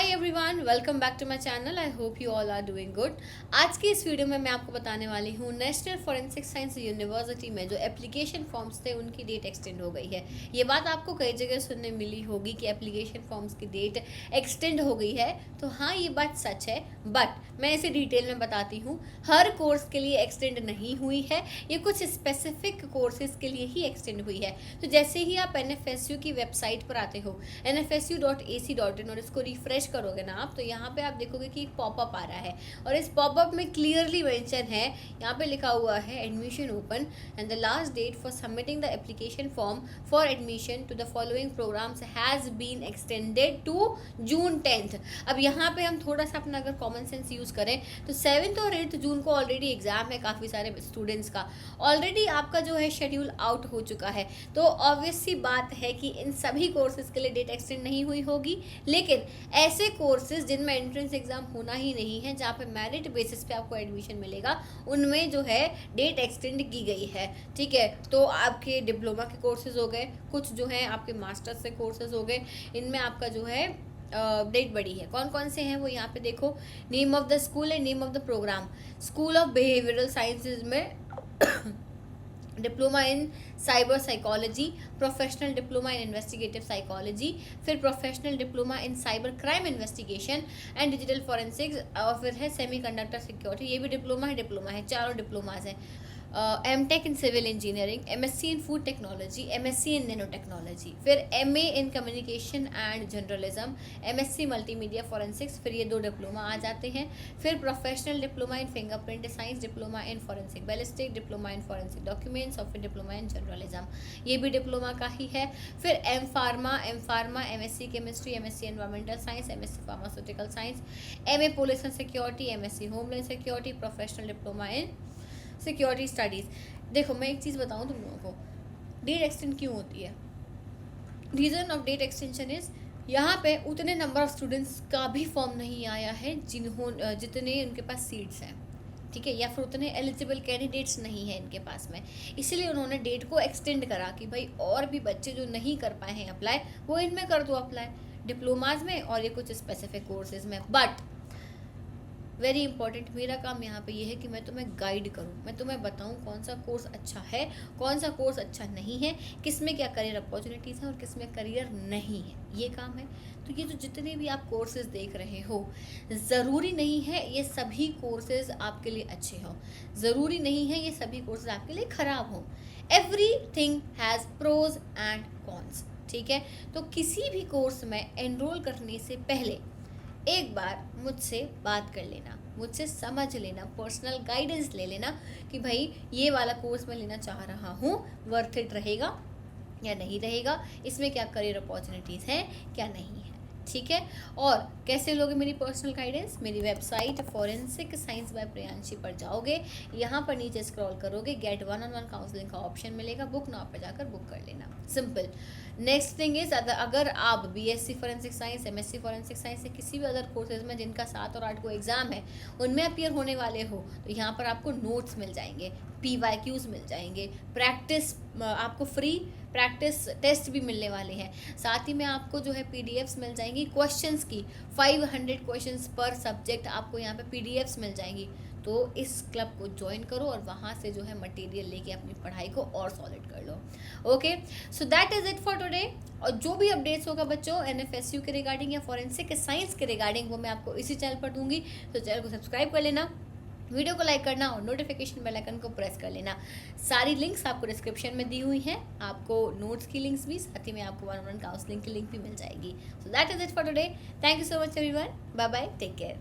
Hi everyone, welcome back to my channel. I hope you all are doing good. आज की इस video में मैं आपको बताने वाली हूँ नेशनल फॉरेंसिक साइंस यूनिवर्सिटी में जो एप्लीकेशन फॉर्म्स थे उनकी डेट एक्सटेंड हो गई है। ये बात आपको कई जगह सुनने मिली होगी कि एप्लीकेशन फॉर्म्स की डेट एक्सटेंड हो गई है, तो हाँ ये बात सच है, बट मैं इसे डिटेल में बताती हूँ। हर कोर्स के लिए एक्सटेंड नहीं हुई है, ये कुछ स्पेसिफिक कोर्सेज के लिए ही एक्सटेंड हुई है। तो जैसे ही आप NFSU की वेबसाइट पर आते हो nfsu.ac.in और इसको रिफ्रेश करोगे ना आप, तो यहाँ पे आप देखोगे कि एक पॉपअप आ रहा है और इस पॉपअप में क्लियरली मेंशन है, यहाँ पे लिखा हुआ है admission open and the last date for submitting the application form for admission to the following programmes has been extended to June 10th। अब यहाँ पे हम थोड़ा सा अपना अगर कॉमन सेंस यूज़ करें तो 7 और 8 जून को ऑलरेडी एग्जाम है काफ़ी सारे स्टूडेंट्स का, ऑलरेडी आपका जो है शेड्यूल आउट हो चुका है। तो ऑब्वियस सी बात है कि इन सभी कोर्सेज के लिए डेट एक्सटेंड नहीं हुई होगी, लेकिन ऐसे कोर्सेज जिनमें एंट्रेंस एग्जाम होना ही नहीं है, जहाँ पे मेरिट बेसिस पे आपको एडमिशन मिलेगा, उनमें जो है डेट एक्सटेंड की गई है। ठीक है, तो आपके डिप्लोमा के कोर्सेज हो गए, कुछ जो है आपके मास्टर्स से कोर्सेज हो गए, इनमें आपका जो है डेट बढ़ी है। कौन कौन से हैं वो यहाँ पे देखो। Name of the school and name of the programme. School of behavioural sciences में diploma in cyber psychology, professional diploma in investigative psychology, फिर professional diploma in cyber crime investigation and digital forensics, और फिर है semiconductor security. ये भी diploma है, चारों diplomas हैं। M.Tech in civil engineering, MSc in food technology, MSc in nano technology, फिर MA in communication and journalism, MSc multimedia forensics, फिर ये 2 डिप्लोमा आ जाते हैं। फिर professional diploma in fingerprint science, diploma in forensic ballistic, diploma in forensic documents और फिर diploma in journalism, ये भी डिप्लोमा का ही है। फिर M pharma, MSc chemistry, MSc environmental science, MSc pharmaceutical science, MA police and security, MSc homeland security, professional diploma in security studies. देखो मैं एक चीज़ बताऊँ तुम लोगों को, डेट एक्सटेंड क्यों होती है। Reason of date extension is यहाँ पे उतने नंबर ऑफ स्टूडेंट्स का भी फॉर्म नहीं आया है जितने उनके पास सीट्स हैं, ठीक है, या फिर उतने एलिजिबल कैंडिडेट्स नहीं है इनके पास में, इसलिए उन्होंने डेट को एक्सटेंड करा कि भाई और भी बच्चे जो नहीं कर पाए हैं अप्लाई, वो इनमें कर दो अप्लाई, डिप्लोमाज में और ये कुछ स्पेसिफिक कोर्सेज में। बट वेरी इंपॉर्टेंट, मेरा काम यहाँ पे ये है कि मैं तुम्हें गाइड करूँ, मैं तुम्हें बताऊँ कौन सा कोर्स अच्छा है, कौन सा कोर्स अच्छा नहीं है, किस में क्या करियर अपॉर्चुनिटीज़ हैं और किस में करियर नहीं है, ये काम है। तो ये जो जितने भी आप कोर्सेज देख रहे हो, ज़रूरी नहीं है ये सभी कोर्सेज आपके लिए अच्छे हों, ज़रूरी नहीं है ये सभी कोर्सेज आपके लिए ख़राब हों। Everything has pros and cons, ठीक है। तो किसी भी कोर्स में एनरोल करने से पहले एक बार मुझसे बात कर लेना, मुझसे समझ लेना, पर्सनल गाइडेंस ले लेना कि भाई ये वाला कोर्स मैं लेना चाह रहा हूँ, वर्थ इट रहेगा या नहीं रहेगा, इसमें क्या करियर अपॉर्चुनिटीज़ हैं क्या नहीं है, ठीक है। और कैसे लोगे मेरी पर्सनल गाइडेंस, मेरी website forensic science by Priyanshi पर जाओगे, यहाँ पर नीचे स्क्रॉल करोगे, गेट 1-on-1 काउंसलिंग का ऑप्शन मिलेगा, बुक नाउ पर जाकर बुक कर लेना, सिंपल। नेक्स्ट थिंग इज, अगर आप BSc forensic science, MSc forensic science से किसी भी अदर कोर्सेज में जिनका 7 और 8 को एग्जाम है उनमें अपीयर होने वाले हो, तो यहाँ पर आपको नोट्स मिल जाएंगे, PYQs मिल जाएंगे, प्रैक्टिस आपको फ्री प्रैक्टिस टेस्ट भी मिलने वाले हैं, साथ ही में आपको जो है PDFs मिल जाएंगी क्वेश्चंस की, 500 क्वेश्चंस पर सब्जेक्ट आपको यहाँ पे PDFs मिल जाएंगी। तो इस क्लब को ज्वाइन करो और वहाँ से जो है मटेरियल लेके अपनी पढ़ाई को और सॉलिड कर लो। Okay, so that is it for today. और जो भी अपडेट्स होगा बच्चों NFSU के रिगार्डिंग या फॉरेंसिक साइंस के रिगार्डिंग, वो मैं आपको इसी चैनल पर दूंगी, तो चैनल को सब्सक्राइब कर लेना, वीडियो को लाइक करना और नोटिफिकेशन बेल आइकन को प्रेस कर लेना। सारी लिंक्स आपको डिस्क्रिप्शन में दी हुई हैं, आपको नोट्स की लिंक्स भी, साथ ही में आपको 1-on-1 काउंसलिंग की लिंक भी मिल जाएगी। So that is it for today. Thank you so much everyone, bye bye, take care.